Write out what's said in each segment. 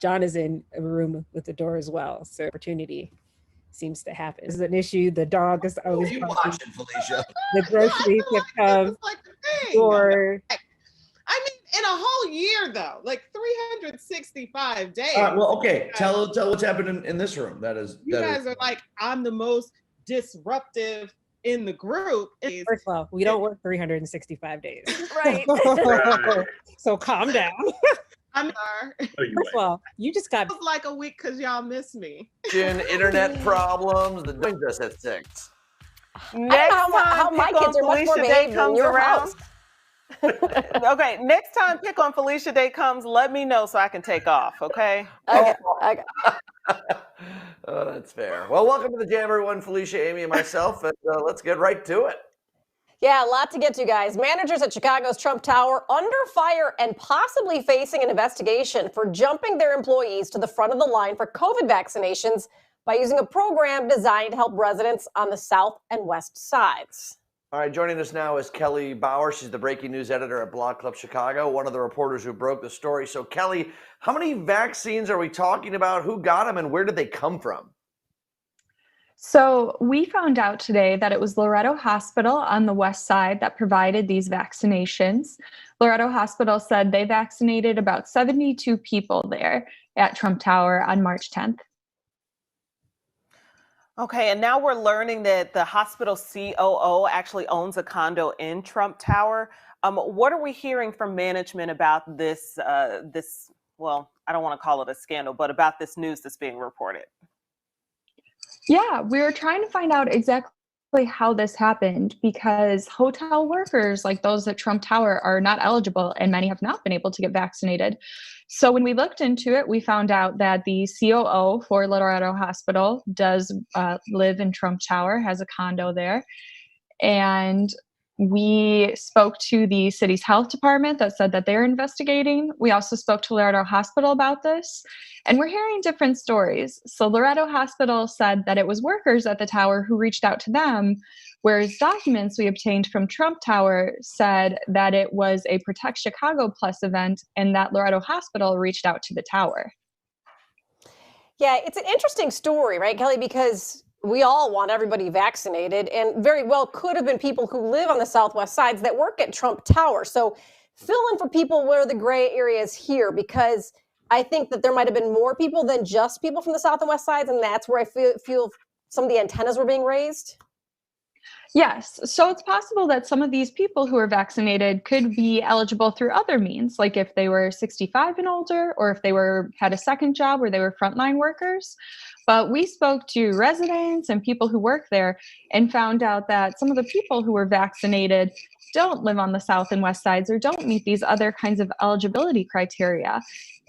John is in a room with the door as well. So opportunity seems to happen. This is an issue. The dog is What always are you barking. watching, Felicia? The groceries have come. Like the thing. Or I mean, in a whole year though, like 365 days. Well, okay. Tell what's happening in this room. You guys are like, I'm the most disruptive in the group. First of all, we don't work 365 days. Right. So calm down. I'm First of all, you just got like a week because y'all miss me. Internet problems. The doing this at 6. Next how my kids are much more behaved than your house. Okay, next time Pick on Felicia Day comes, let me know so I can take off, okay? Okay. Oh, that's fair. Well, welcome to the Jam, everyone. Felicia, Amy, and myself. And let's get right to it. Yeah, a lot to get to, guys. Managers at Chicago's Trump Tower under fire and possibly facing an investigation for jumping their employees to the front of the line for COVID vaccinations by using a program designed to help residents on the south and west sides. All right, joining us now is Kelly Bauer. She's the breaking news editor at Blog Club Chicago, one of the reporters who broke the story. So, Kelly, how many vaccines are we talking about? Who got them and where did they come from? So we found out today that it was Loretto Hospital on the west side that provided these vaccinations. Loretto Hospital said they vaccinated about 72 people there at Trump Tower on March 10th. Okay, and now we're learning that the hospital COO actually owns a condo in Trump Tower. What are we hearing from management about this, well, I don't want to call it a scandal, but about this news that's being reported? Yeah, we were trying to find out exactly how this happened because hotel workers like those at Trump Tower are not eligible and many have not been able to get vaccinated. So when we looked into it, we found out that the COO for Loretto Hospital does live in Trump Tower, has a condo there. And we spoke to the city's health department that said that they're investigating. We also spoke to Loretto Hospital about this, and we're hearing different stories. So Loretto Hospital said that it was workers at the tower who reached out to them, whereas documents we obtained from Trump Tower said that it was a Protect Chicago Plus event and that Loretto Hospital reached out to the tower. Yeah, it's an interesting story, right, Kelly? Because we all want everybody vaccinated, and very well could have been people who live on the southwest sides that work at Trump Tower. So fill in for people where the gray area is here, because I think that there might have been more people than just people from the south and west sides, and that's where I feel some of the antennas were being raised. Yes. So it's possible that some of these people who are vaccinated could be eligible through other means, like if they were 65 and older, or if they had a second job where they were frontline workers. But we spoke to residents and people who work there and found out that some of the people who were vaccinated don't live on the south and west sides or don't meet these other kinds of eligibility criteria.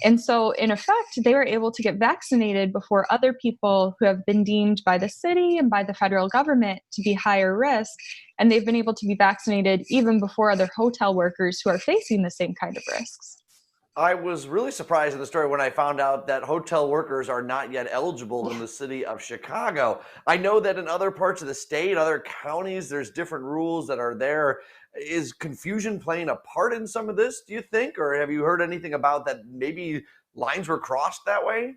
And so, in effect, they were able to get vaccinated before other people who have been deemed by the city and by the federal government to be higher risk. And they've been able to be vaccinated even before other hotel workers who are facing the same kind of risks. I was really surprised in the story when I found out that hotel workers are not yet eligible in the city of Chicago. I know that in other parts of the state, other counties, there's different rules that are there. Is confusion playing a part in some of this, do you think? Or have you heard anything about that maybe lines were crossed that way?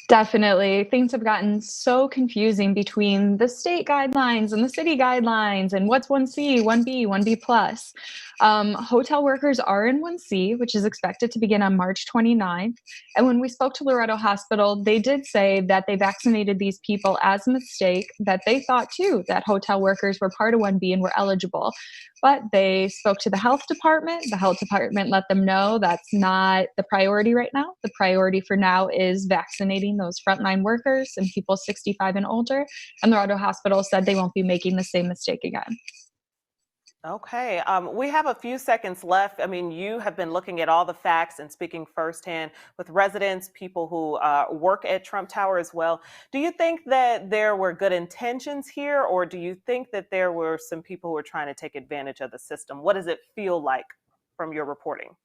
Definitely. Things have gotten so confusing between the state guidelines and the city guidelines and what's 1C, 1B, 1B plus. Hotel workers are in 1C, which is expected to begin on March 29th. And when we spoke to Loretto Hospital, they did say that they vaccinated these people as a mistake, that they thought too that hotel workers were part of 1B and were eligible. But they spoke to the health department. The health department let them know that's not the priority right now. The priority for now is vaccinating those frontline workers and people 65 and older. And Loretto Hospital said they won't be making the same mistake again. Okay, we have a few seconds left. I mean, you have been looking at all the facts and speaking firsthand with residents, people who work at Trump Tower as well. Do you think that there were good intentions here, or do you think that there were some people who were trying to take advantage of the system? What does it feel like from your reporting?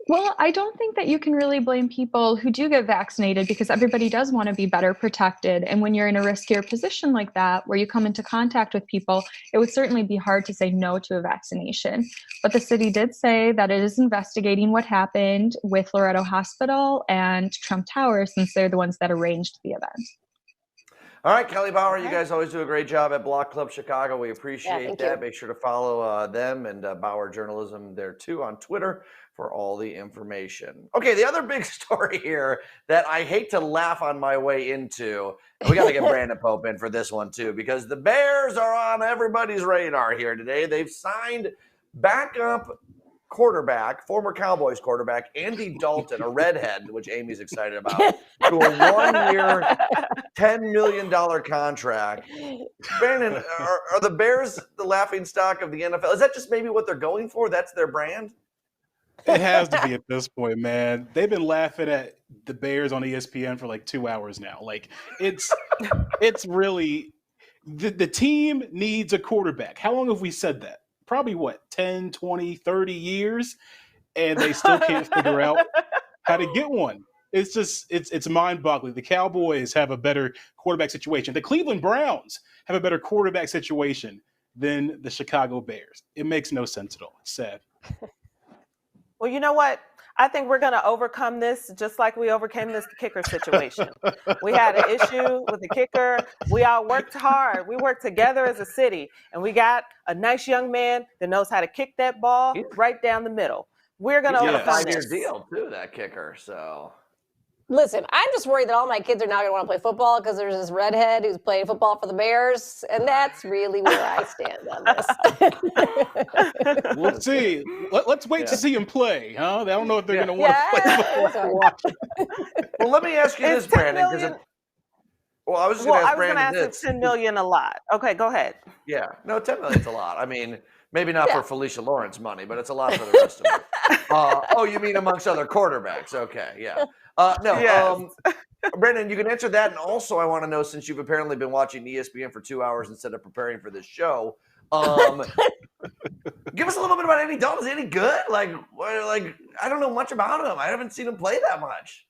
Well, I don't think that you can really blame people who do get vaccinated because everybody does want to be better protected. And when you're in a riskier position like that, where you come into contact with people, it would certainly be hard to say no to a vaccination. But the city did say that it is investigating what happened with Loretto Hospital and Trump Tower, since they're the ones that arranged the event. All right, Kelly Bauer, you guys always do a great job at Block Club Chicago. We appreciate thank that. you. Make sure to follow them and Bauer Journalism there too on Twitter for all the information. Okay, the other big story here that I hate to laugh on my way into, and we got to get Brandon Pope in for this one too, because the Bears are on everybody's radar here today. They've signed backup quarterback, former Cowboys quarterback, Andy Dalton, a redhead, which Amy's excited about, to a 1-year, $10 million contract. Brandon, are the Bears the laughing stock of the NFL? Is that just maybe what they're going for? That's their brand? It has to be at this point, man. They've been laughing at the Bears on ESPN for like 2 hours now. Like it's really the team needs a quarterback. How long have we said that? Probably what, 10, 20, 30 years, and they still can't figure out how to get one. It's just it's mind-boggling. The Cowboys have a better quarterback situation. The Cleveland Browns have a better quarterback situation than the Chicago Bears. It makes no sense at all. It's sad. Well, you know what? I think we're going to overcome this just like we overcame this kicker situation. We had an issue with the kicker. We all worked hard. We worked together as a city, and we got a nice young man that knows how to kick that ball right down the middle. We're going to He's got a overcome 5-year this. deal too, that kicker. So Listen, I'm just worried that all my kids are not going to want to play football because there's this redhead who's playing football for the Bears, and that's really where I stand on this. We'll see. Let's wait to see him play, huh? I don't know if they're going to want to play football. well, let me ask you this, Brandon. Well, I was just going to ask Brandon this. Is $10 million a lot? Okay, go ahead. Yeah, no, $10 million's a lot. I mean, maybe not for Felicia Lawrence money, but it's a lot for the rest of it. Oh, you mean amongst other quarterbacks? Okay, yeah. Brandon, you can answer that. And also, I want to know, since you've apparently been watching ESPN for 2 hours instead of preparing for this show, give us a little bit about Andy Dalton. Is he any good? Like, I don't know much about him. I haven't seen him play that much.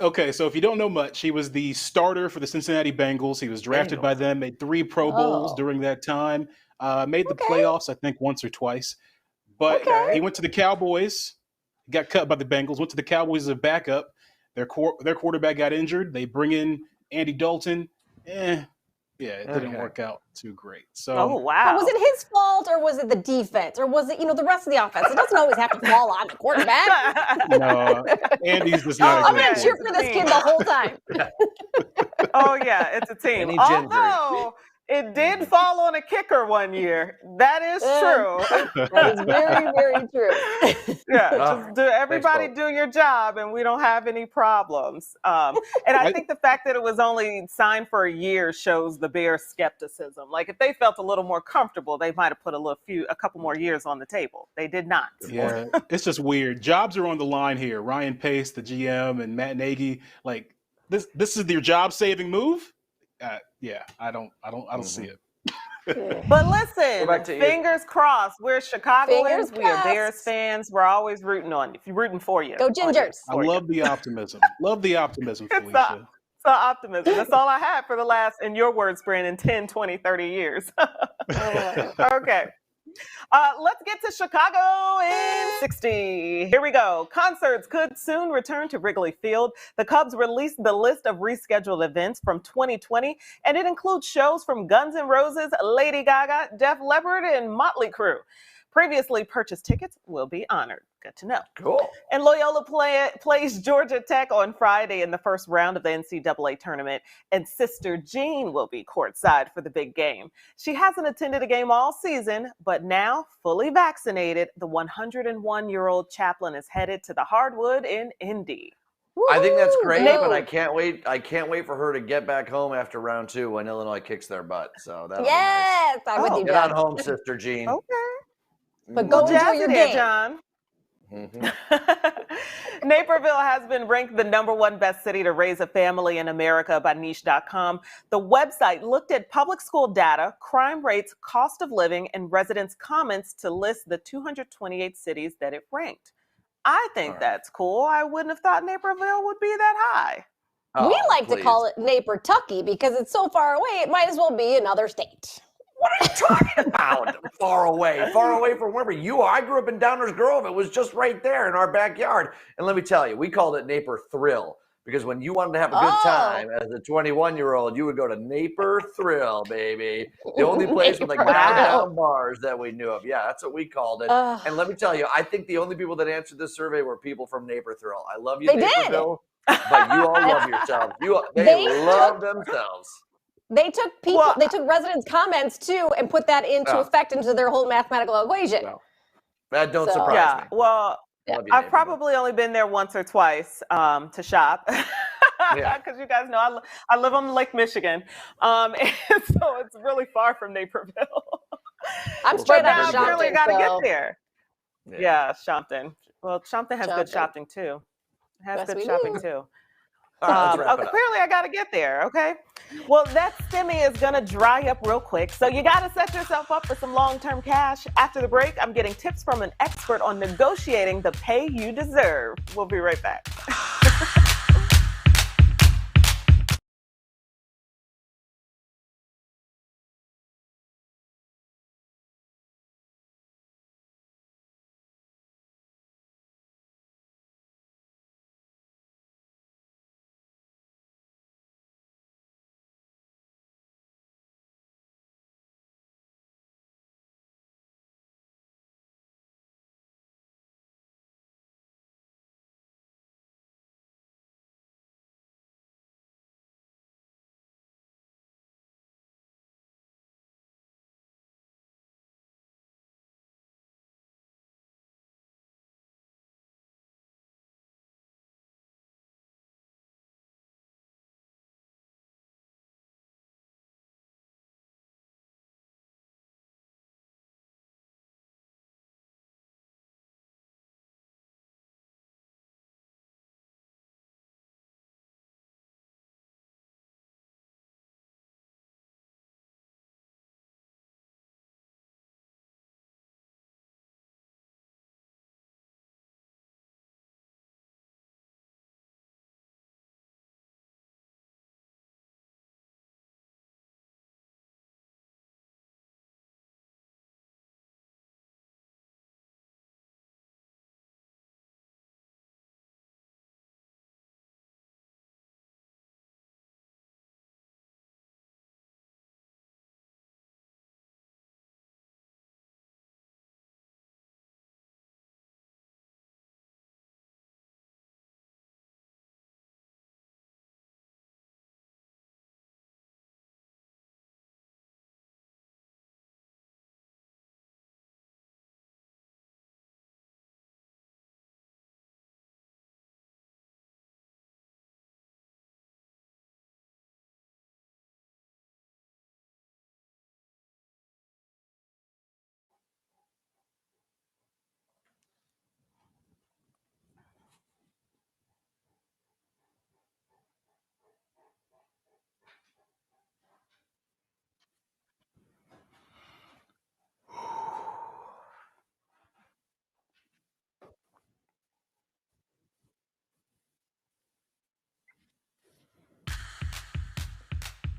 Okay, so if you don't know much, he was the starter for the Cincinnati Bengals. He was drafted by them, made 3 Pro Bowls during that time, made the playoffs, I think, once or twice. But he went to the Cowboys, got cut by the Bengals, went to the Cowboys as a backup. Their quarterback got injured. They bring in Andy Dalton. It didn't work out too great. So, But was it his fault, or was it the defense, or was it the rest of the offense? It doesn't always have to fall on the quarterback. No, Andy's just not. I'm going to cheer for this kid the whole time. Oh yeah, it's a team. Although it did fall on a kicker one year. That is true. That is very, very true. Just everybody do your job, and we don't have any problems. And I think the fact that it was only signed for a year shows the Bears' skepticism. Like, if they felt a little more comfortable, they might have put a couple more years on the table. They did not. Yeah, it's just weird. Jobs are on the line here. Ryan Pace, the GM, and Matt Nagy. Like, this is their job-saving move. I don't see it. But listen, fingers crossed. We're Chicagoans. We are Bears fans. We're always rooting for you. Go Gingers. I love the optimism. Love the optimism, Felicia. It's optimism. That's all I had for the last, in your words, Brandon, 10, 20, 30 years. Okay. Let's get to Chicago in 60. Here we go. Concerts could soon return to Wrigley Field. The Cubs released the list of rescheduled events from 2020, and it includes shows from Guns N' Roses, Lady Gaga, Def Leppard, and Motley Crue. Previously purchased tickets will be honored. Good to know. Cool. And Loyola plays Georgia Tech on Friday in the first round of the NCAA tournament, and Sister Jean will be courtside for the big game. She hasn't attended a game all season, but now, fully vaccinated, the 101-year-old chaplain is headed to the hardwood in Indy. I think that's great, but I can't wait. I can't wait for her to get back home after round 2 when Illinois kicks their butt. So that'll be nice. I'm with you, Get on home, Sister Jean. Okay. But go enjoy your game, John. Naperville has been ranked the #1 best city to raise a family in America by Niche.com. The website looked at public school data, crime rates, cost of living, and residents' comments to list the 228 cities that it ranked. I think right. that's cool. I wouldn't have thought Naperville would be that high. We Oh, like to please. call it Napertucky because it's so far away, it might as well be another state. What are you talking about? Far away from wherever you are. I grew up in Downers Grove. It was just right there in our backyard. And let me tell you, we called it Naper Thrill because when you wanted to have a good time as a 21-year-old, you would go to Naper Thrill, baby. The only place with like Naper downtown Thrill. bars that we knew of. Yeah, that's what we called it. Ugh. And let me tell you, I think the only people that answered this survey were people from Naper Thrill. I love you, They did. Naperville, but you all love yourselves. They They love themselves. They took people, Well, they took residents' comments too and put that into Yeah. effect into their whole mathematical equation. Well, that don't So- surprise yeah. me. Well, Love you, I've Naperville. probably only been there once or twice to shop. Yeah. Because you guys know I live on Lake Michigan. And so it's really far from Naperville. I'm Well, straight But out now of apparently I Shompton. got to So get there. Yeah, Shompton. Well, Shompton has good Shompton. shopping too. It has Yes, good we shopping do. too. All right, let's wrap it up. Apparently I got to get there, okay? Well, that stimmy is going to dry up real quick, so you got to set yourself up for some long-term cash. After the break, I'm getting tips from an expert on negotiating the pay you deserve. We'll be right back.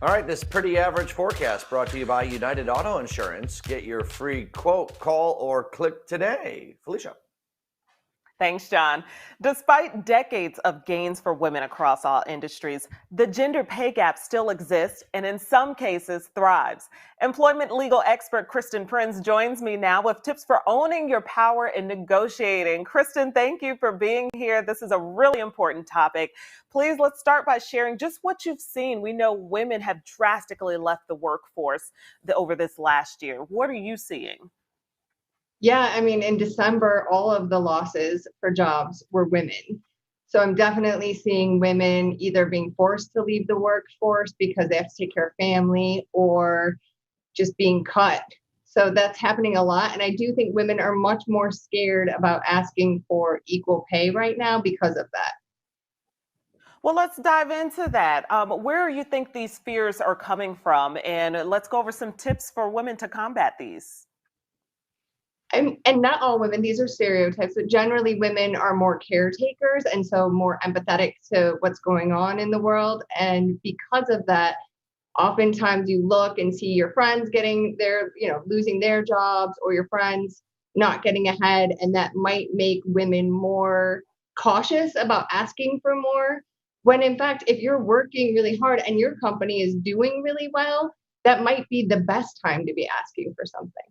All right, this pretty average forecast brought to you by United Auto Insurance. Get your free quote, call, or click today. Felicia. Thanks, John. Despite decades of gains for women across all industries, the gender pay gap still exists and in some cases thrives. Employment legal expert Kristen Prinz joins me now with tips for owning your power in negotiating. Kristen, thank you for being here. This is a really important topic. Please, let's start by sharing just what you've seen. We know women have drastically left the workforce over this last year. What are you seeing? Yeah, I mean, in December, all of the losses for jobs were women. So I'm definitely seeing women either being forced to leave the workforce because they have to take care of family or just being cut. So that's happening a lot. And I do think women are much more scared about asking for equal pay right now because of that. Well, let's dive into that. Where you think these fears are coming from? And let's go over some tips for women to combat these. and not all women, these are stereotypes, but generally women are more caretakers and so more empathetic to what's going on in the world. And because of that, oftentimes you look and see your friends getting their, losing their jobs, or your friends not getting ahead. And that might make women more cautious about asking for more. When in fact, if you're working really hard and your company is doing really well, that might be the best time to be asking for something.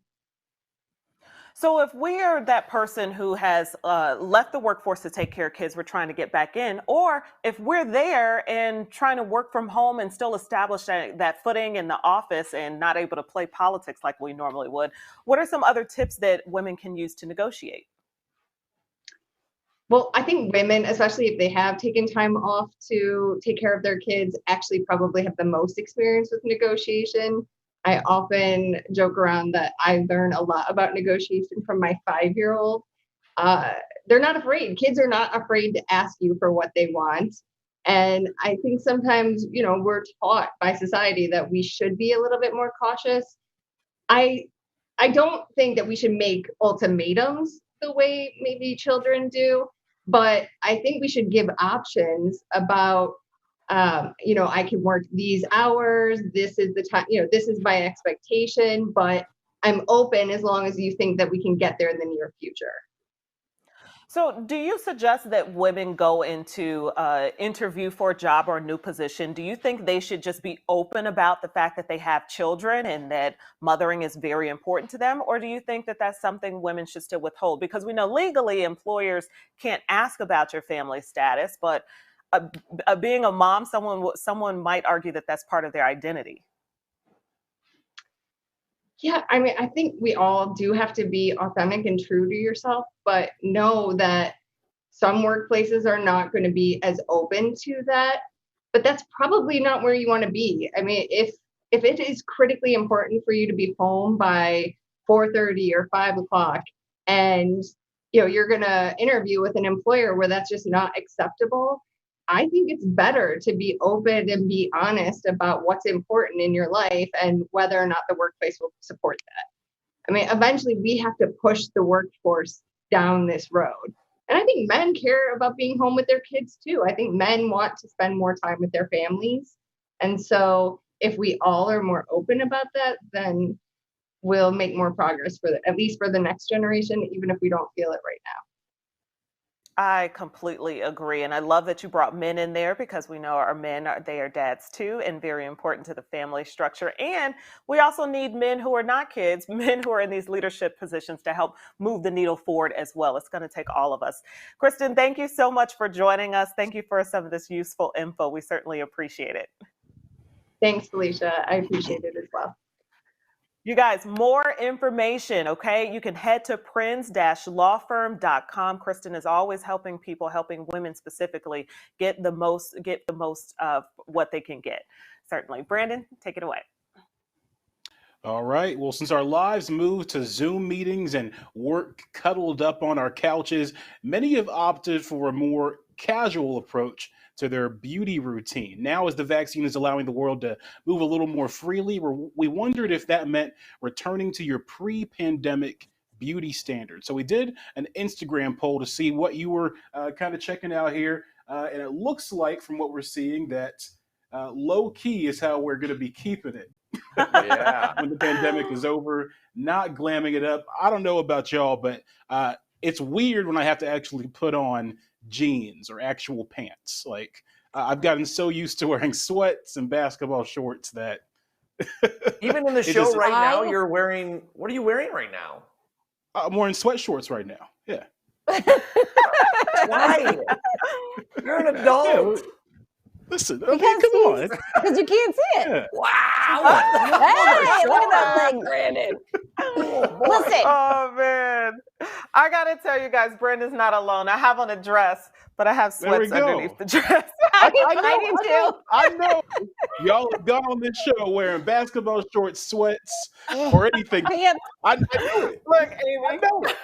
So if we are that person who has left the workforce to take care of kids, we're trying to get back in, or if we're there and trying to work from home and still establish that footing in the office and not able to play politics like we normally would, what are some other tips that women can use to negotiate? Well, I think women, especially if they have taken time off to take care of their kids, actually probably have the most experience with negotiation. I often joke around that I learn a lot about negotiation from my 5-year-old. They're not afraid. Kids are not afraid to ask you for what they want. And I think sometimes, we're taught by society that we should be a little bit more cautious. I don't think that we should make ultimatums the way maybe children do, but I think we should give options about, I can work these hours. This is the time, this is my expectation, but I'm open as long as you think that we can get there in the near future. So do you suggest that women go into interview for a job or a new position? Do you think they should just be open about the fact that they have children and that mothering is very important to them? Or do you think that that's something women should still withhold? Because we know legally employers can't ask about your family status, but being a mom, someone might argue that that's part of their identity. Yeah, I mean, I think we all do have to be authentic and true to yourself, but know that some workplaces are not going to be as open to that. But that's probably not where you want to be. I mean, if it is critically important for you to be home by 4:30 or 5 o'clock, and you're going to interview with an employer where that's just not acceptable, I think it's better to be open and be honest about what's important in your life and whether or not the workplace will support that. I mean, eventually we have to push the workforce down this road. And I think men care about being home with their kids too. I think men want to spend more time with their families. And so if we all are more open about that, then we'll make more progress at least for the next generation, even if we don't feel it right now. I completely agree. And I love that you brought men in there, because we know our men, they are dads too, and very important to the family structure. And we also need men who are not kids, men who are in these leadership positions to help move the needle forward as well. It's going to take all of us. Kristen, thank you so much for joining us. Thank you for some of this useful info. We certainly appreciate it. Thanks, Felicia. I appreciate it as well. You guys, more information, okay? You can head to prinz-lawfirm.com. Kristen is always helping people, helping women specifically, get the most of what they can get. Certainly. Brandon, take it away. All right. Well, since our lives moved to Zoom meetings and work cuddled up on our couches, many have opted for a more casual approach to their beauty routine. Now, as the vaccine is allowing the world to move a little more freely, we wondered if that meant returning to your pre-pandemic beauty standards. So we did an Instagram poll to see what you were kind of checking out here. And it looks like, from what we're seeing, that low key is how we're going to be keeping it. Yeah. When the pandemic is over, not glamming it up. I don't know about y'all, but it's weird when I have to actually put on jeans or actual pants. Like, I've gotten so used to wearing sweats and basketball shorts that even in the show right now, you're wearing, what are you wearing right now? I'm wearing sweat shorts right now. Yeah. Why? You're an adult. Yeah, listen, I mean, come on. Because you can't see it. Yeah. Wow. Hey, look at that leg, Brandon. Listen. Oh, man. I got to tell you guys, Brandon's not alone. I have on a dress, but I have sweats underneath the dress. I do too. I know. Y'all have gone on this show wearing basketball shorts, sweats, or anything. I know it. Look, Amy. I know it.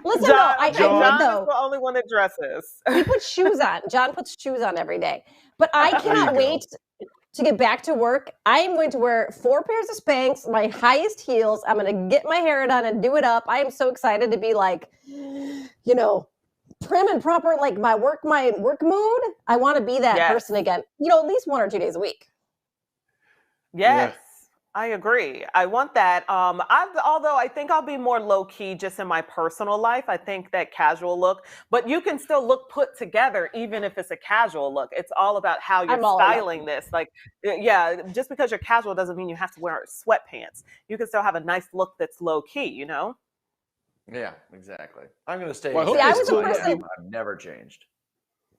Listen, John I is know. the only one that dresses. He puts shoes on. John puts shoes on every day. But I cannot wait. to get back to work, I am going to wear 4 pairs of Spanx, my highest heels. I'm going to get my hair done and do it up. I am so excited to be like, prim and proper, like my work mood. I want to be that person again, at least 1 or 2 days a week. Yes. I agree. I want that. Although I think I'll be more low key just in my personal life. I think that casual look, but you can still look put together even if it's a casual look. It's all about how you're styling this. Like, just because you're casual doesn't mean you have to wear sweatpants. You can still have a nice look that's low key, Yeah, exactly. I'm going to stay. Well, I've never changed.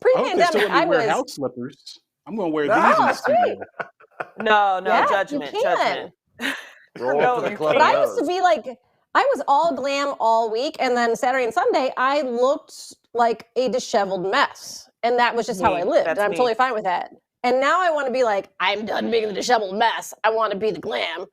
Pre-pandemic, I wear house slippers. I'm going to wear these in the studio. No, judgment. Roll up to the club. But I used to be like, I was all glam all week, and then Saturday and Sunday, I looked like a disheveled mess, and that was just how I lived. And I'm totally fine with that. And now I want to be like, I'm done being the disheveled mess. I want to be the glam.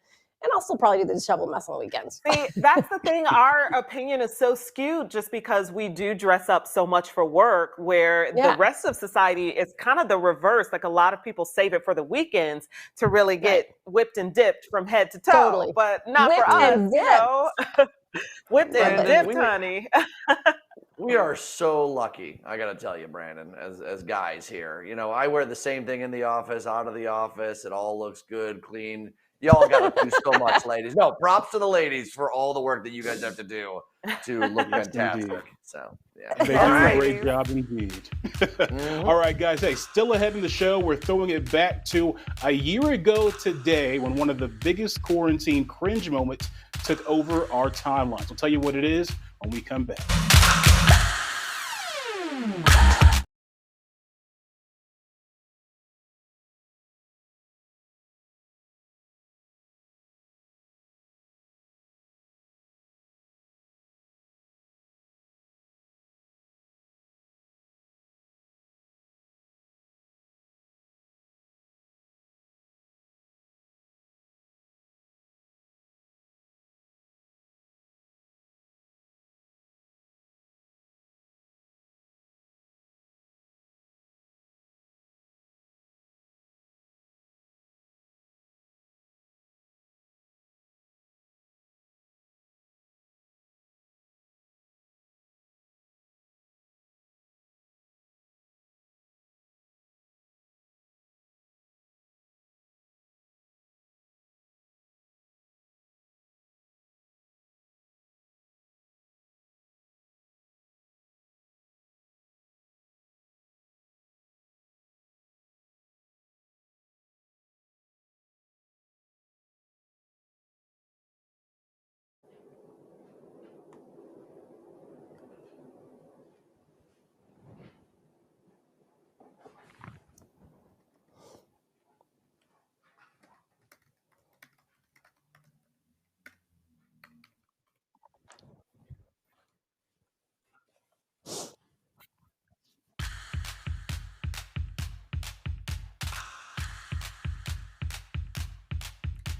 And I'll still probably do the disheveled mess on the weekends. See, that's the thing. Our opinion is so skewed just because we do dress up so much for work, where the rest of society is kind of the reverse. Like, a lot of people save it for the weekends to really get whipped and dipped from head to toe. Totally. But not for us, whipped and dipped, honey. We are so lucky, I got to tell you, Brandon, as guys here. I wear the same thing in the office, out of the office. It all looks good, clean. Y'all got to do so much, ladies. No, props to the ladies for all the work that you guys have to do to look fantastic. So, yeah. They do a great job indeed. All right, guys. Hey, still ahead in the show, we're throwing it back to a year ago today when one of the biggest quarantine cringe moments took over our timelines. I'll tell you what it is when we come back.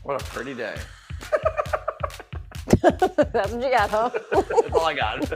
What a pretty day. That's what you got, huh? That's all I got.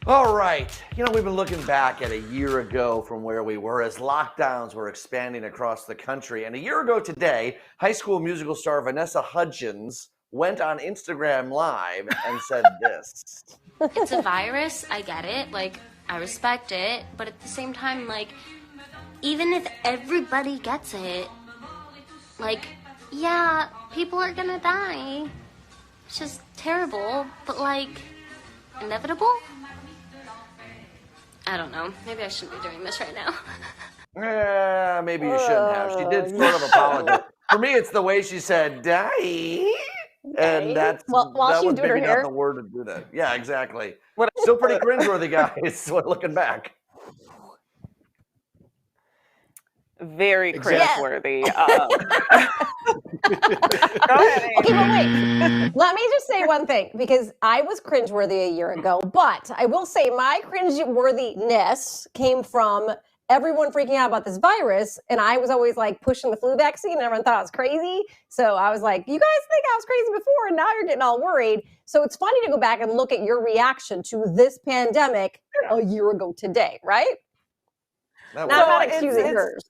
All right. We've been looking back at a year ago from where we were as lockdowns were expanding across the country. And a year ago today, High School Musical star Vanessa Hudgens went on Instagram Live and said this. It's a virus. I get it. Like, I respect it. But at the same time, like, even if everybody gets it, like, yeah, people are gonna die. It's just terrible. But, like, inevitable? I don't know. Maybe I shouldn't be doing this right now. Maybe you shouldn't have. She did sort of apologize. For me, it's the way she said, die. And that's while that she's was doing her maybe hair. not the word to do that. Yeah, exactly. Still pretty cringeworthy, guys, looking back. Very Exactly. cringeworthy. Go ahead, Amy. Okay, but wait. Let me just say one thing, because I was cringeworthy a year ago, but I will say my cringeworthiness came from everyone freaking out about this virus, and I was always like pushing the flu vaccine, and everyone thought I was crazy. So I was like, you guys think I was crazy before, and now you're getting all worried. So it's funny to go back and look at your reaction to this pandemic a year ago today, right? That Now, I'm was- not excusing hers.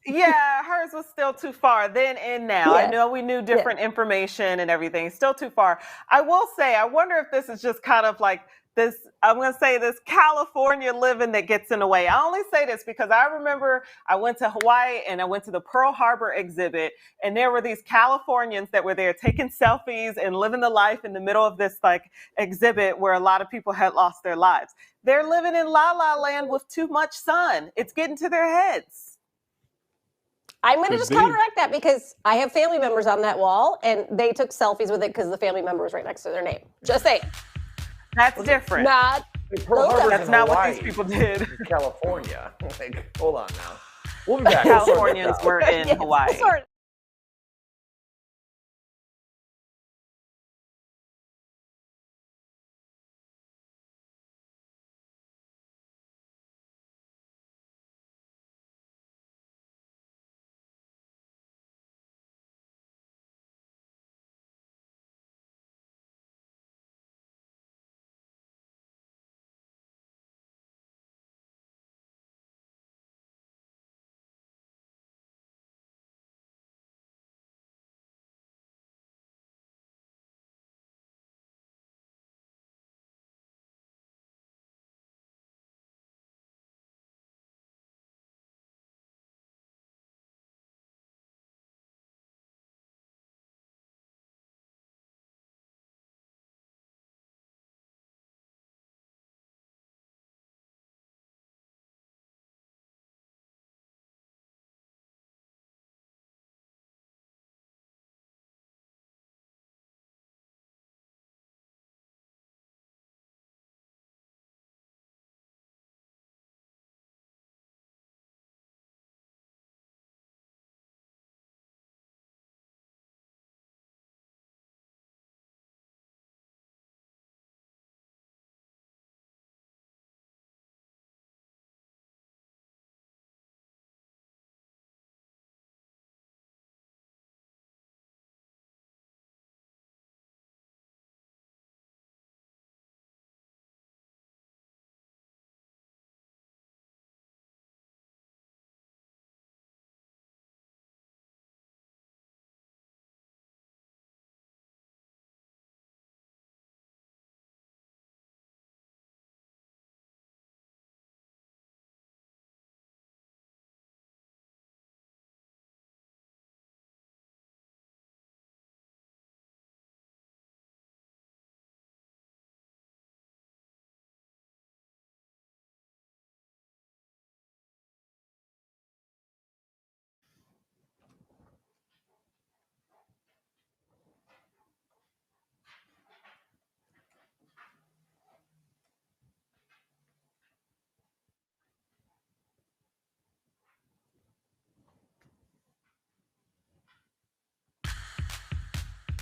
Yeah, hers was still too far then and now. Yeah. I know we knew different information and everything. Still too far. I will say, I wonder if this is just kind of like this, I'm going to say this California living that gets in the way. I only say this because I remember I went to Hawaii and I went to the Pearl Harbor exhibit, and there were these Californians that were there taking selfies and living the life in the middle of this like exhibit where a lot of people had lost their lives. They're living in La La Land with too much sun. It's getting to their heads. I'm going to Could just be. counteract that because I have family members on that wall, and they took selfies with it because the family member was right next to their name. Just saying. That's different. Not. Pearl No, Harbor's That's in not what Hawaii. these people did. It's California. Like, hold on now. We'll be back. We'll sort this Californians out. were in Yes, Hawaii. sorry.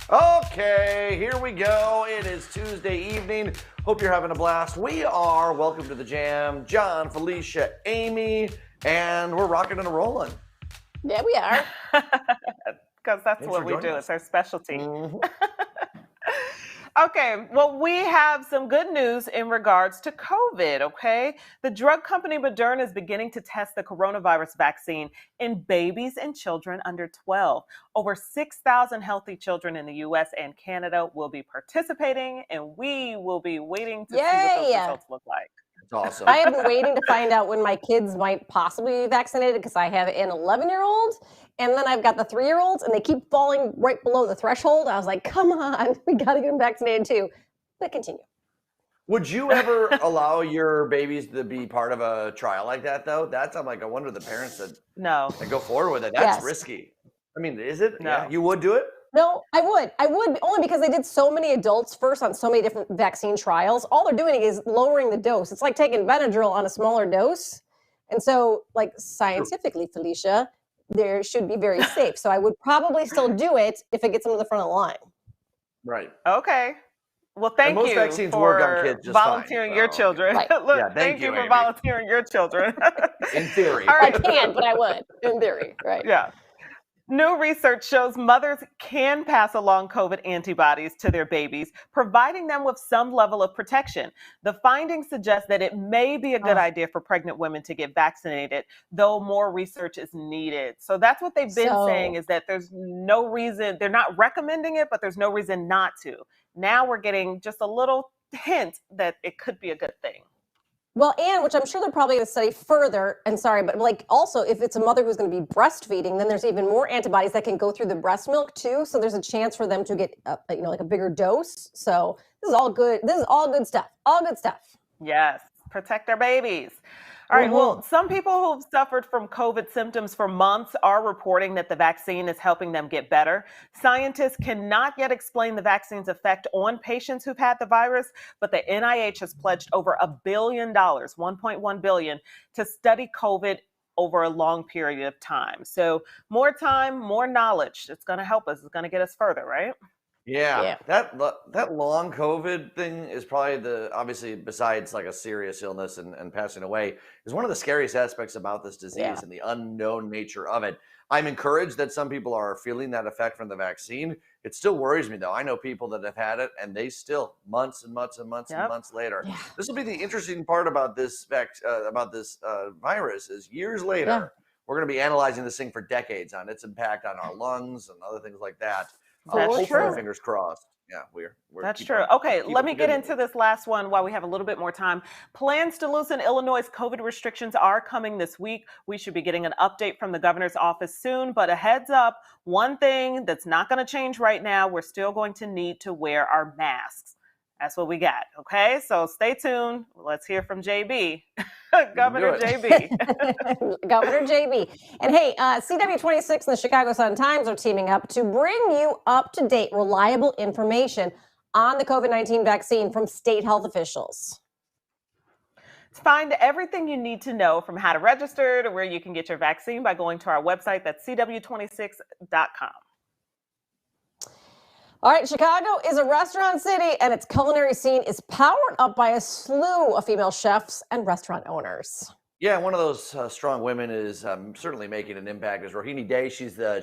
Okay, here we go. It is Tuesday evening. Hope you're having a blast. We are. Welcome to the Jam. John, Felicia, Amy, and we're rocking and rolling. Yeah, we are. Because that's Thanks what for we joining do. us. It's our specialty. Mhm. Okay, well, we have some good news in regards to COVID, okay? The drug company Moderna is beginning to test the coronavirus vaccine in babies and children under 12. Over 6,000 healthy children in the US and Canada will be participating, and we will be waiting to see what those Yay! results look like. It's awesome. I have been waiting to find out when my kids might possibly be vaccinated because I have an 11-year-old and then I've got the 3-year-olds and they keep falling right below the threshold. I was like, come on, we got to get them vaccinated too. But continue. Would you ever allow your babies to be part of a trial like that, though? I'm like, I wonder the parents that go forward with it. That's risky. I mean, is it? No. Yeah, you would do it? No, I would only because they did so many adults first on so many different vaccine trials. All they're doing is lowering the dose. It's like taking Benadryl on a smaller dose. And so, like, scientifically, Felicia, there should be very safe. So I would probably still do it if it gets them to the front of the line. Right. Okay. Well, thank most you vaccines for work on kids just volunteering fine, your children. Right. Look, Yeah, thank you for Amy. volunteering your children. In theory. All I right. can't, but I would, in theory, right? Yeah. New research shows mothers can pass along COVID antibodies to their babies, providing them with some level of protection. The findings suggest that it may be a good idea for pregnant women to get vaccinated, though more research is needed. So that's what they've been saying, is that there's no reason, they're not recommending it, but there's no reason not to. Now we're getting just a little hint that it could be a good thing. Well, and which I'm sure they're probably going to study further. And sorry, but like also if it's a mother who's going to be breastfeeding, then there's even more antibodies that can go through the breast milk too. So there's a chance for them to get, like a bigger dose. So this is all good. This is all good stuff. All good stuff. Yes, protect our babies. All right, well, some people who've suffered from COVID symptoms for months are reporting that the vaccine is helping them get better. Scientists cannot yet explain the vaccine's effect on patients who've had the virus, but the NIH has pledged over $1 billion, $1.1 billion, to study COVID over a long period of time. So more time, more knowledge. It's going to help us. It's going to get us further, right? Yeah. That long COVID thing is probably obviously besides like a serious illness and passing away, is one of the scariest aspects about this disease and the unknown nature of it. I'm encouraged that some people are feeling that effect from the vaccine. It still worries me though. I know people that have had it and they still months and months and months and months later. Yeah. This will be the interesting part about this virus is years later, we're going to be analyzing this thing for decades on its impact on our lungs and other things like that. That's true. Fingers crossed. Yeah, we're That's true. Okay, let me get into this last one while we have a little bit more time. Plans to loosen Illinois' COVID restrictions are coming this week. We should be getting an update from the governor's office soon, but a heads up, one thing that's not going to change right now, we're still going to need to wear our masks. That's what we got. Okay, so stay tuned. Let's hear from JB, Governor JB. Governor JB. And hey, CW26 and the Chicago Sun-Times are teaming up to bring you up-to-date, reliable information on the COVID-19 vaccine from state health officials. Find everything you need to know from how to register to where you can get your vaccine by going to our website. That's CW26.com. All right, Chicago is a restaurant city, and its culinary scene is powered up by a slew of female chefs and restaurant owners. Yeah, one of those strong women is certainly making an impact is Rohini Dey. She's the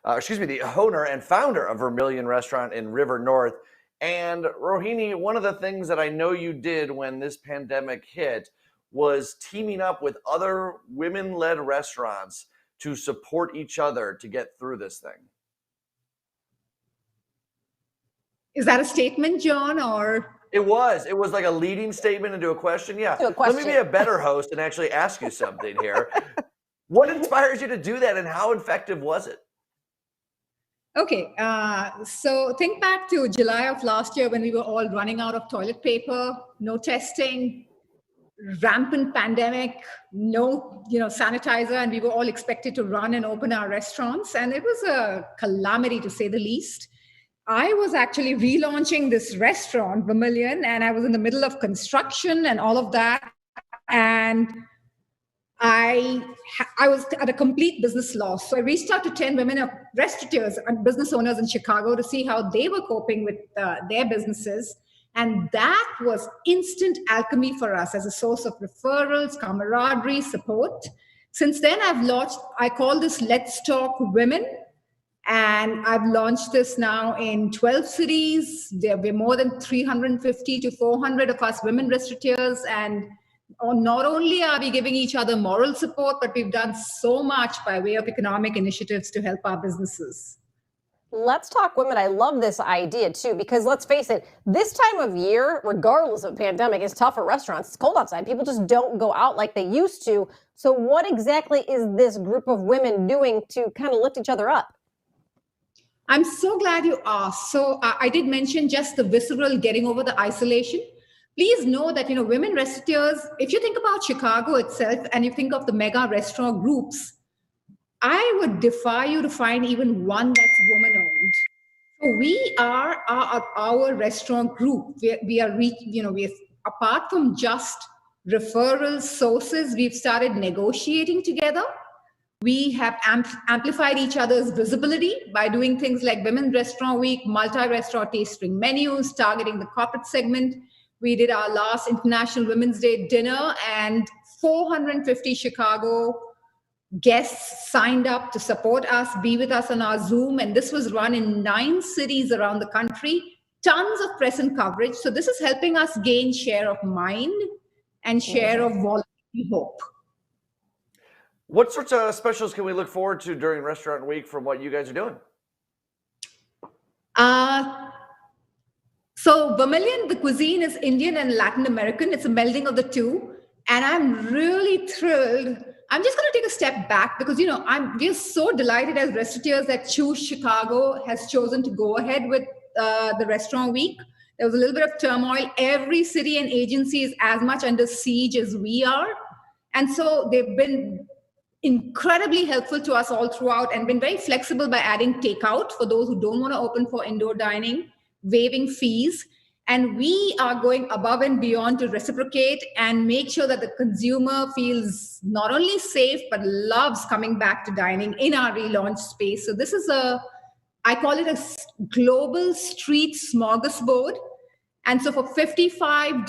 the owner and founder of Vermilion restaurant in River North. And Rohini, one of the things that I know you did when this pandemic hit was teaming up with other women-led restaurants to support each other to get through this thing. Is that a statement, John, or? It was like a leading statement into a question. Yeah. Let me be a better host and actually ask you something here. What inspires you to do that and how effective was it? Okay. So think back to July of last year when we were all running out of toilet paper, no testing, rampant pandemic, no, sanitizer, and we were all expected to run and open our restaurants. And it was a calamity to say the least. I was actually relaunching this restaurant, Vermilion, and I was in the middle of construction and all of that. And I was at a complete business loss. So I reached out to 10 women restaurateurs and business owners in Chicago to see how they were coping with their businesses. And that was instant alchemy for us as a source of referrals, camaraderie, support. Since then, I've launched, I call this Let's Talk Women. And I've launched this now in 12 cities. There were more than 350 to 400 of us women restaurateurs. And not only are we giving each other moral support, but we've done so much by way of economic initiatives to help our businesses. Let's talk women. I love this idea too, because let's face it, this time of year, regardless of pandemic, is tough for restaurants. It's cold outside. People just don't go out like they used to. So what exactly is this group of women doing to kind of lift each other up? I'm so glad you asked. So I did mention just the visceral getting over the isolation. Please know that, women restaurateurs, if you think about Chicago itself and you think of the mega restaurant groups, I would defy you to find even one that's woman-owned. So we are our restaurant group. We are apart from just referral sources, we've started negotiating together. We have amplified each other's visibility by doing things like Women's Restaurant Week, multi-restaurant tasting menus, targeting the corporate segment. We did our last International Women's Day dinner, and 450 Chicago guests signed up to support us, be with us on our Zoom. And this was run in 9 cities around the country, tons of press and coverage. So this is helping us gain share of mind and share of wallet, we hope. What sorts of specials can we look forward to during Restaurant Week from what you guys are doing? So Vermilion, the cuisine is Indian and Latin American. It's a melding of the two. And I'm really thrilled. I'm just going to take a step back because, we're so delighted as restaurateurs that Choose Chicago has chosen to go ahead with the Restaurant Week. There was a little bit of turmoil. Every city and agency is as much under siege as we are. And so they've been incredibly helpful to us all throughout and been very flexible by adding takeout for those who don't want to open for indoor dining, waiving fees. And we are going above and beyond to reciprocate and make sure that the consumer feels not only safe, but loves coming back to dining in our relaunch space. So this is I call it a global street smorgasbord. And so for $55,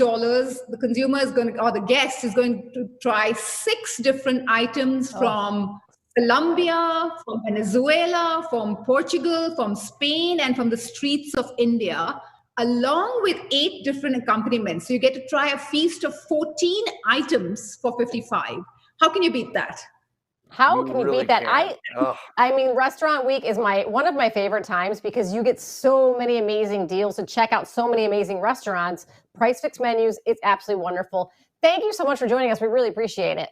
the consumer is going to, or the guest is going to try 6 different items from Colombia, from Venezuela, from Portugal, from Spain, and from the streets of India, along with 8 different accompaniments. So you get to try a feast of 14 items for $55. How can you beat that? How can you beat that? I mean, Restaurant Week is one of my favorite times because you get so many amazing deals to check out so many amazing restaurants, price fixed menus. It's absolutely wonderful. Thank you so much for joining us. We really appreciate it.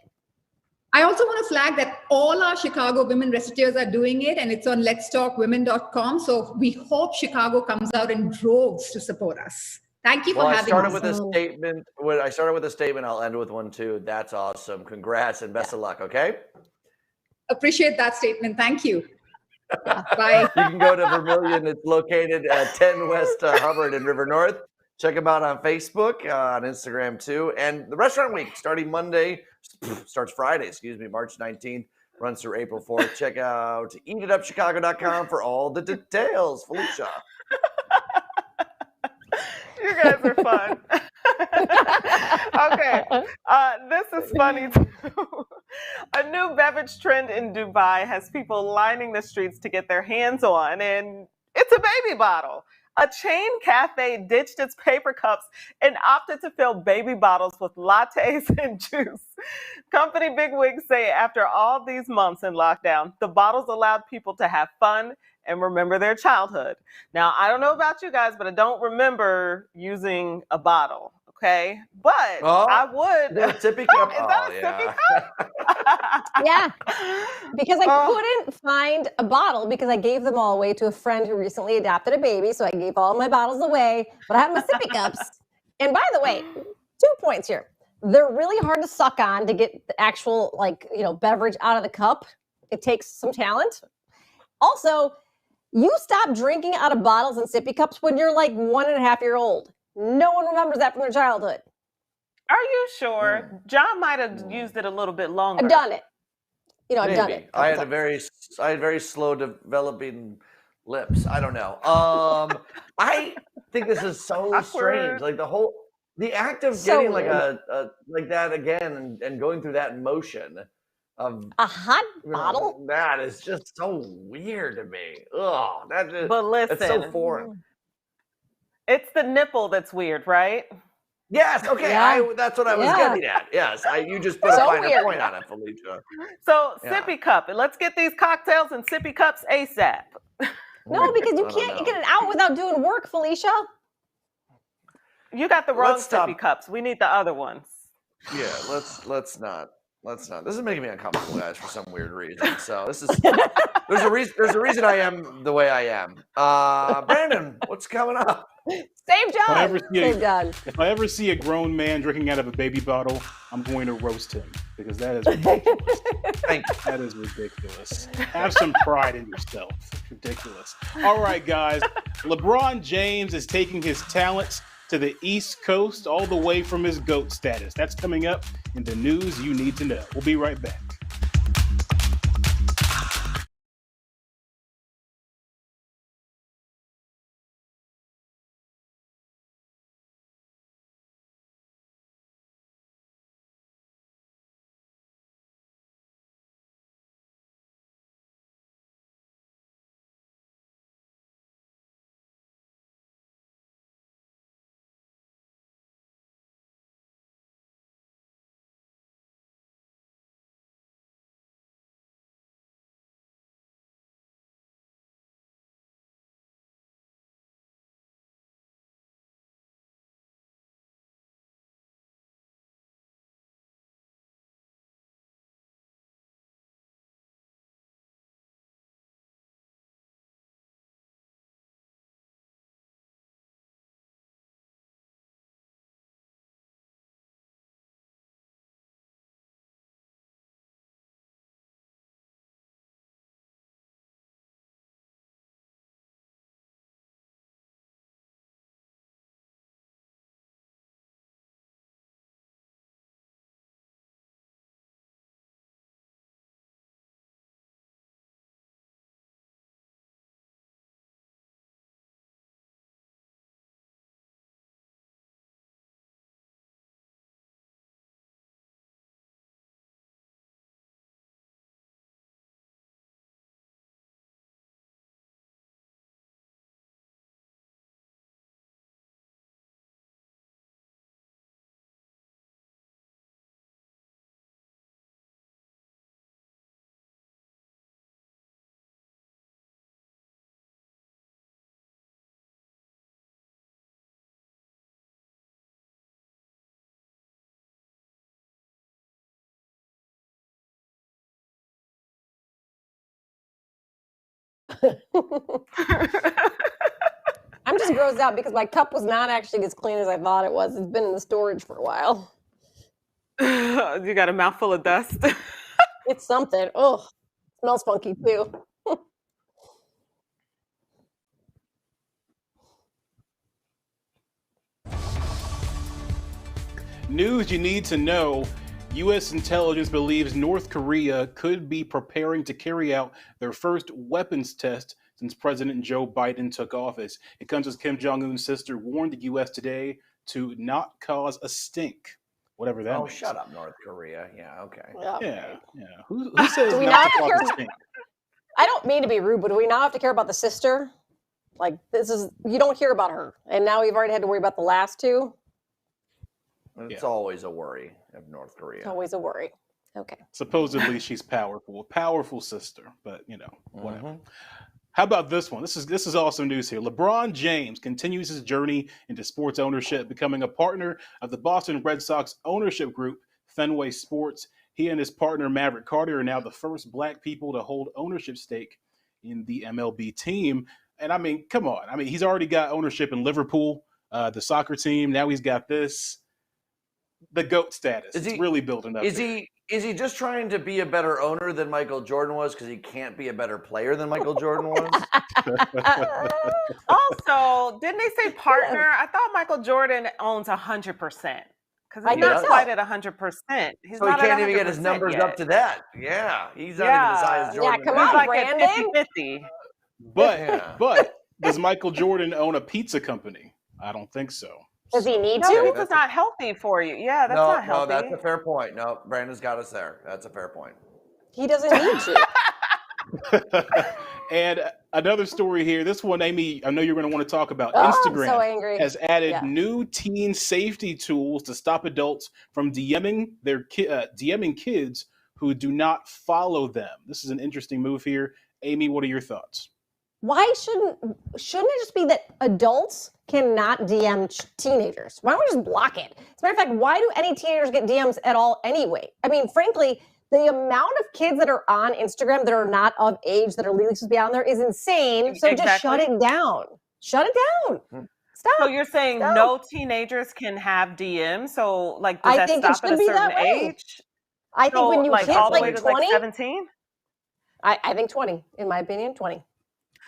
I also want to flag that all our Chicago women restaurateurs are doing it, and it's on letstalkwomen.com. So we hope Chicago comes out in droves to support us. Thank you for having us. I started with a statement. I'll end with one too. That's awesome. Congrats and best of luck. Okay. Appreciate that statement. Thank you. Bye. You can go to Vermilion. It's located at 10 West Hubbard in River North. Check them out on Facebook, on Instagram too. And the Restaurant Week starts Friday, March 19th, runs through April 4th. Check out eatitupchicago.com for all the details. Felicia. You guys are fun. Okay, this is funny too. A new beverage trend in Dubai has people lining the streets to get their hands on, and it's a baby bottle. A chain cafe ditched its paper cups and opted to fill baby bottles with lattes and juice. Company bigwigs say after all these months in lockdown, the bottles allowed people to have fun and remember their childhood. Now, I don't know about you guys, but I don't remember using a bottle. Okay, but I would. A sippy cup. Is that a sippy cup? Yeah, because I couldn't find a bottle because I gave them all away to a friend who recently adopted a baby. So I gave all my bottles away, but I have my sippy cups. And by the way, 2 points here. They're really hard to suck on to get the actual beverage out of the cup. It takes some talent. Also, you stop drinking out of bottles and sippy cups when you're like 1.5 years old. No one remembers that from their childhood. Are you sure? John might have used it a little bit longer. I've done it. I've Maybe. done it. I had very slow developing lips. I don't know. I think this is so strange. Like the act of getting like that again and going through that motion. of A hot bottle? that is just so weird to me. Ugh, But that's so listen, foreign. it's the nipple that's weird, right? Yes, okay, Yeah. that's what I was Yeah. getting at. Yes, you just put a So finer weird. point on it, Felicia. So Yeah. sippy cup. Let's get these cocktails in sippy cups ASAP. No, because you I don't can't know. get it out without doing work, Felicia. You got the wrong Let's stop. sippy cups. We need the other ones. Yeah, let's not. This is making me uncomfortable, guys, for some weird reason. So this is there's a reason I am the way I am. Brandon, what's coming up? Same John. Same John. If I ever see a grown man drinking out of a baby bottle, I'm going to roast him because that is ridiculous. That is ridiculous. Have some pride in yourself. It's ridiculous. All right, guys. LeBron James is taking his talents to the East Coast all the way from his GOAT status. That's coming up in the news you need to know. We'll be right back. I'm just grossed out because my cup was not actually as clean as I thought it was. It's been in the storage for a while. You got a mouthful of dust. It's something. Oh, smells funky too. News you need to know. U.S. intelligence believes North Korea could be preparing to carry out their first weapons test since President Joe Biden took office. It comes as Kim Jong-un's sister warned the U.S. today to not cause a stink, whatever that means. Shut up, North Korea. Yeah, okay. Yeah. Who says Do we not not to cause care? a stink? I don't mean to be rude, but do we now have to care about the sister? Like, you don't hear about her. And now we've already had to worry about the last two. It's always a worry of North Korea. It's always a worry. Okay. Supposedly she's powerful, a powerful sister, but whatever. How about this one? This is awesome news here. LeBron James continues his journey into sports ownership, becoming a partner of the Boston Red Sox ownership group, Fenway Sports. He and his partner, Maverick Carter, are now the first Black people to hold ownership stake in the MLB team. And I mean, come on. I mean, he's already got ownership in Liverpool, the soccer team. Now he's got this. The GOAT status. It's really building up. Is he just trying to be a better owner than Michael Jordan was because he can't be a better player than Michael Jordan was? Also, didn't they say partner? I thought Michael Jordan owns 100%. Because he's not does. quite at 100%. He's So he not can't at even get his 100% numbers yet. up to that. Yeah, he's not even as high as Jordan. Yeah, come is. on, Like Brandon. at 50-50. But does Michael Jordan own a pizza company? I don't think so. Does he need No, to? pizza's not healthy for you. Yeah, that's not healthy. No, that's a fair point. No, Brandon's got us there. That's a fair point. He doesn't need to. And another story here. This one, Amy, I know you're going to want to talk about. Oh, Instagram I'm so angry. has added Yeah. new teen safety tools to stop adults from DMing kids who do not follow them. This is an interesting move here. Amy, what are your thoughts? Why shouldn't it just be that adults cannot DM teenagers? Why don't we just block it? As a matter of fact, why do any teenagers get DMs at all anyway? I mean, frankly, the amount of kids that are on Instagram that are not of age that are legally supposed to be on there is insane. So just shut it down. Shut it down. Stop. So you're saying Stop. no teenagers can have DMs? So like, does I that think it stop at should a be certain that way. age? I think when you like hit all the way like to like 20, 17? I think 20, in my opinion, 20.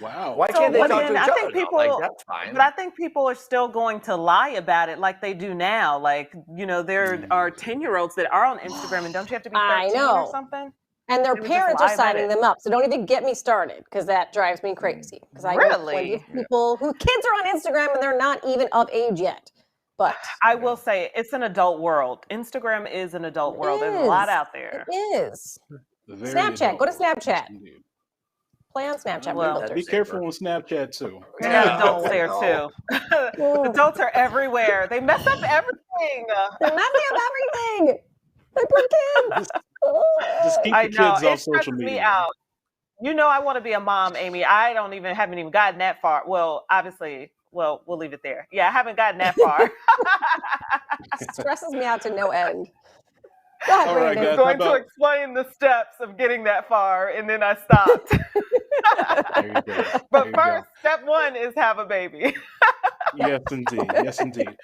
Wow. Why can't they but talk to then each I other? think though? people, Like, that's fine. but I think people are still going to lie about it like they do now. Like, you know, there are 10-year-olds that are on Instagram, and don't you have to be 13 or something? And their They would just parents are lie about signing it. them up. So don't even get me started, because that drives me crazy. Because I know plenty of Really? people whose kids are on Instagram and they're not even of age yet. But I will say it's an adult world. Instagram is an adult world. There's a lot out there. It is. Very Snapchat. Go to adult world. Snapchat. Yes, indeed. Play on Snapchat. Well, with Be filters. careful on Snapchat too. You got adults there too. Adults are everywhere. They mess up everything. They're messing up everything. My poor kids. Just keep I the know. kids It off social stresses me media. out. You know, I want to be a mom, Amy. I haven't even gotten that far. Well, obviously, we'll leave it there. Yeah, I haven't gotten that far. Stresses me out to no end. Go ahead, All right, Brandon. guys. I'm going to explain the steps of getting that far, and then I stopped. There you go. There But you go. first, step one is have a baby. Yes, indeed. Yes, indeed.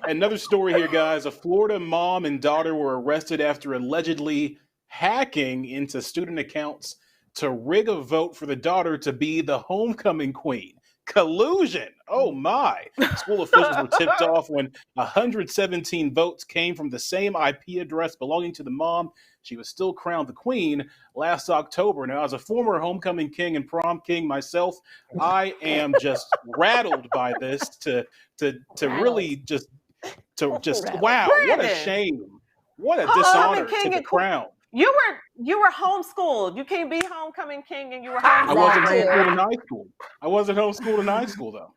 Another story here, guys. A Florida mom and daughter were arrested after allegedly hacking into student accounts to rig a vote for the daughter to be the homecoming queen. Collusion. Oh my. School officials were tipped off when 117 votes came from the same IP address belonging to the mom. She was still crowned the queen last October. Now, as a former homecoming king and prom king myself, I am just rattled by this to really just wow, what a Brandon. shame. What a Homecoming dishonor king to the and queen. crown. You were homeschooled. You can't be homecoming king and you were I wasn't homeschooled. homeschooled in high school. I wasn't homeschooled in high school, though.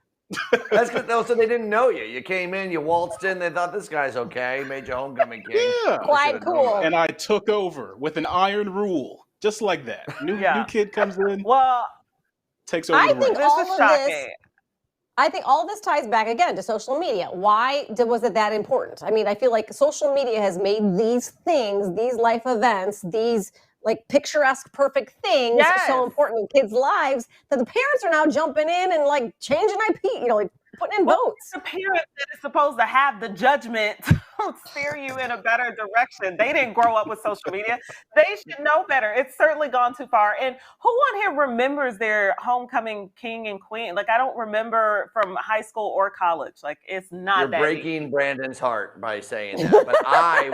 That's good though. So they didn't know you. You came in, you waltzed in. They thought this guy's okay. Made you homecoming king. Yeah. Quite cool. And I took over with an iron rule, just like that. New kid comes in, Well, takes over I the think reins. this is shocking. I think all this ties back again to social media. Why was it that important? I mean, I feel like social media has made these things, these life events, these like picturesque, perfect things so important in kids' lives that the parents are now jumping in and like changing IP, like putting in votes. The parent that is supposed to have the judgment to steer you in a better direction. They didn't grow up with social media. They should know better. It's certainly gone too far. And who on here remembers their homecoming king and queen? Like, I don't remember from high school or college. Like, it's not You're that breaking deep. Brandon's heart by saying that. But I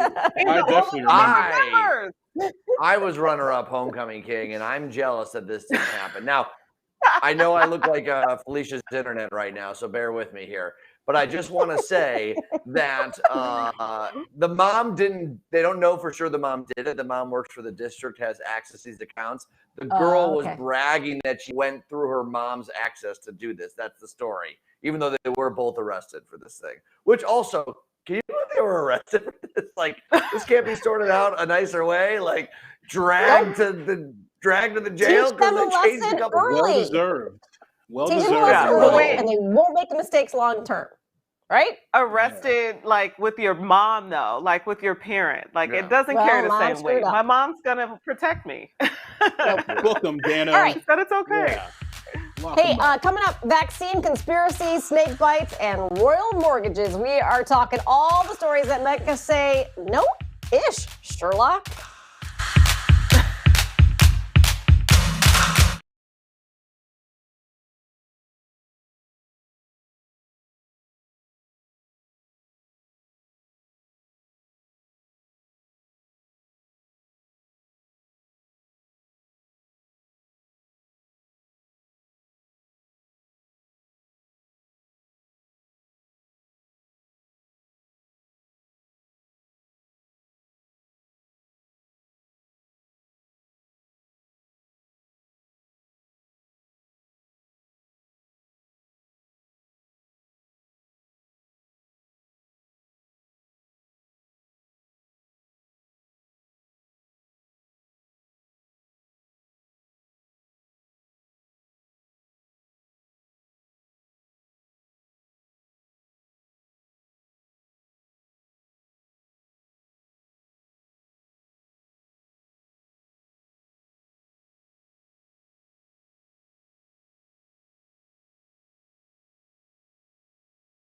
definitely remember. I was runner-up homecoming king, and I'm jealous that this didn't happen. Now, I know I look like Felicia's internet right now, so bear with me here. But I just want to say that the mom didn't, they don't know for sure the mom did it. The mom works for the district, has access to these accounts. The girl was bragging that she went through her mom's access to do this. That's the story, even though they were both arrested for this thing. Which also, can you believe they were arrested for this? Like, this can't be sorted out a nicer way? Like, dragged to the jail Teach them a because they changed a lesson couple. early. Well deserved. Well Teach them a deserved. lesson Yeah. early, Wait. and they won't make the mistakes long term. Right? Arrested like with your mom though, like with your parent. Like it doesn't Well, carry the mom same weight. screwed up. My mom's gonna protect me. Welcome, Dano. All right. But it's okay. Yeah. Lock Hey, 'em up. coming up, vaccine conspiracies, snake bites, and royal mortgages. We are talking all the stories that make us say, no-ish, Sherlock.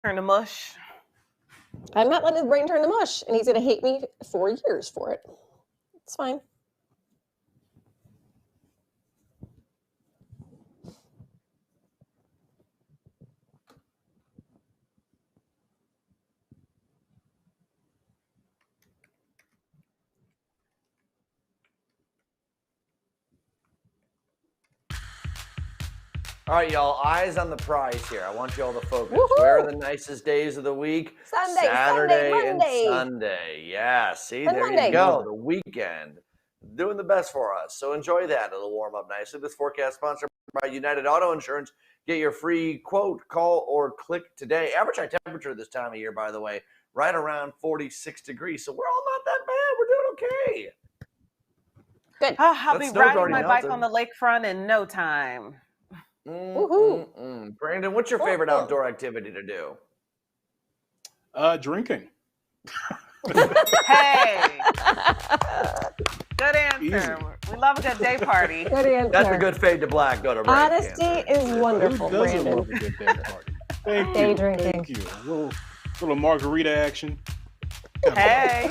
turn to mush. I'm not letting his brain turn to mush, and he's going to hate me for years for it. It's fine. All right, y'all, eyes on the prize here. I want you all to focus. Woohoo! Where are the nicest days of the week? Sunday, Saturday, Sunday, and Monday. Sunday. Yeah, see, And there Monday. you go. The weekend. Doing the best for us. So enjoy that. It'll warm up nicely. This forecast sponsored by United Auto Insurance. Get your free quote, call, or click today. Average high temperature this time of year, by the way, right around 46 degrees. So we're all not that bad. We're doing okay. Good. I'll That be snow's riding already my bike melted. on the lakefront in no time. Brandon, what's your favorite outdoor activity to do? Drinking. Hey, good answer. Easy. We love a good day party. Good answer. That's a good fade to black. Go to break. Honesty is wonderful, Who doesn't Brandon. love a good day party? Thank Day you. drinking. Thank you. A little margarita action. Hey.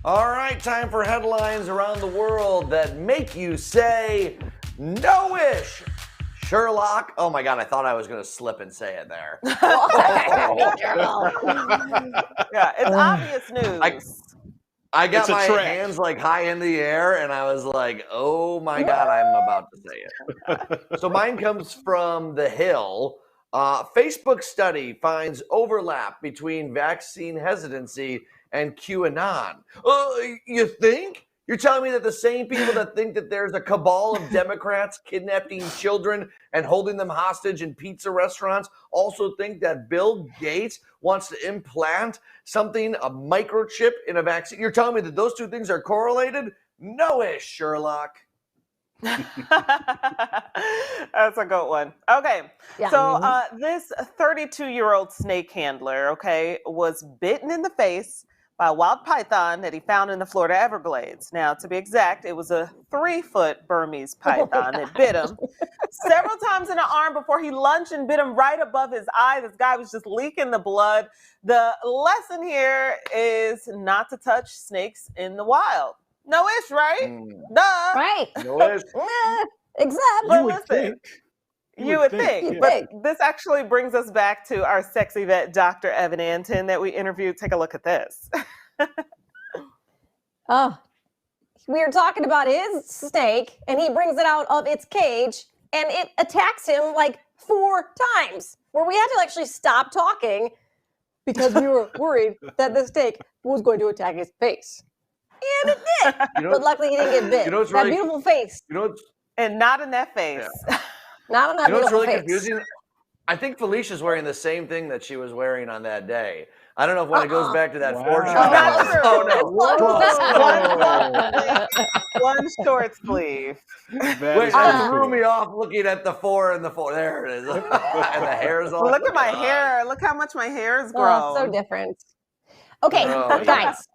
All right, time for headlines around the world that make you say, no-ish. Sherlock. Oh my God, I thought I was going to slip and say it there. Yeah, it's obvious news. I got It's a my trap. hands like high in the air and I was like, oh my God, I'm about to say it. So mine comes from The Hill. Facebook study finds overlap between vaccine hesitancy and QAnon. You think? You're telling me that the same people that think that there's a cabal of Democrats kidnapping children and holding them hostage in pizza restaurants also think that Bill Gates wants to implant something, a microchip in a vaccine? You're telling me that those two things are correlated? No-ish, Sherlock. That's a good one. Okay. Yeah. So this 32-year-old snake handler, was bitten in the face by a wild python that he found in the Florida Everglades. Now, to be exact, it was a 3-foot Burmese python that bit him several times in the arm before he lunged and bit him right above his eye. This guy was just leaking the blood. The lesson here is not to touch snakes in the wild. No-ish, right? Duh. Right. No-ish. Exactly. But listen, you would think. Yeah. But this actually brings us back to our sexy vet, Dr. Evan Anton, that we interviewed. Take a look at this. We were talking about his snake, and he brings it out of its cage, and it attacks him like 4 times, where we had to actually stop talking because we were worried that the snake was going to attack his face. And it did. But luckily he didn't get bit. You know what's that really- beautiful face. You know what's And not in that face. Not on that You know what's beautiful really face. confusing? I think Felicia's wearing the same thing that she was wearing on that day. I don't know if when it goes back to that fortune. One short sleeve. Wait, that threw me off looking at the 4 and the 4. There it is. And the hair's all. Look at my hair. Look how much my hair has grown. Oh, so different. Okay, guys.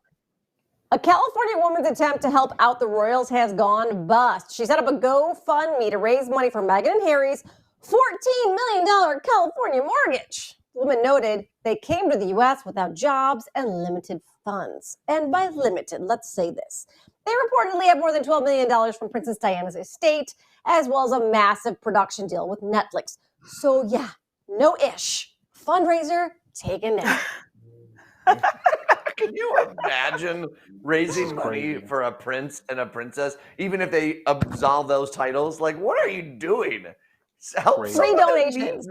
A California woman's attempt to help out the royals has gone bust. She set up a GoFundMe to raise money for Meghan and Harry's $14 million California mortgage. The woman noted they came to the U.S. without jobs and limited funds. And by limited, let's say this. They reportedly have more than $12 million from Princess Diana's estate, as well as a massive production deal with Netflix. So yeah, no ish. Fundraiser taken now. Can you imagine raising money for a prince and a princess, even if they absolve those titles? Like, what are you doing? Help 3 donations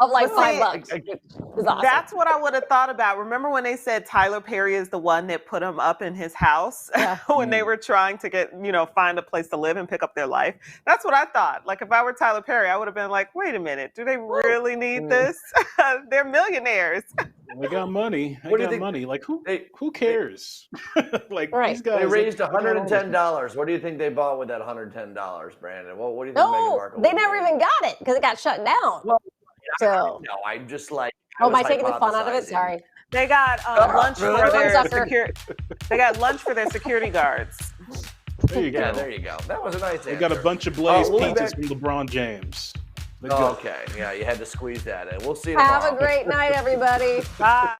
of like $5. Awesome. That's what I would have thought about. Remember when they said Tyler Perry is the one that put him up in his house when they were trying to get, find a place to live and pick up their life? That's what I thought. Like, if I were Tyler Perry, I would have been like, wait a minute, do they really need this? They're millionaires. They got money. Money. Like, who cares? Like, these guys. They raised $110. What do you think they bought with that $110, Brandon? What do you think Meghan Markle? They never even got it because it got shut down. Well, so no, I'm just like. Am I taking the fun out of it? Sorry. They got lunch for their security. They got lunch for their security guards. There you go. Yeah, there you go. That was a nice answer. They got a bunch of Blaze pizzas from LeBron James. Okay, yeah, you had to squeeze that in. We'll see you tomorrow. Have a great night, everybody. Bye.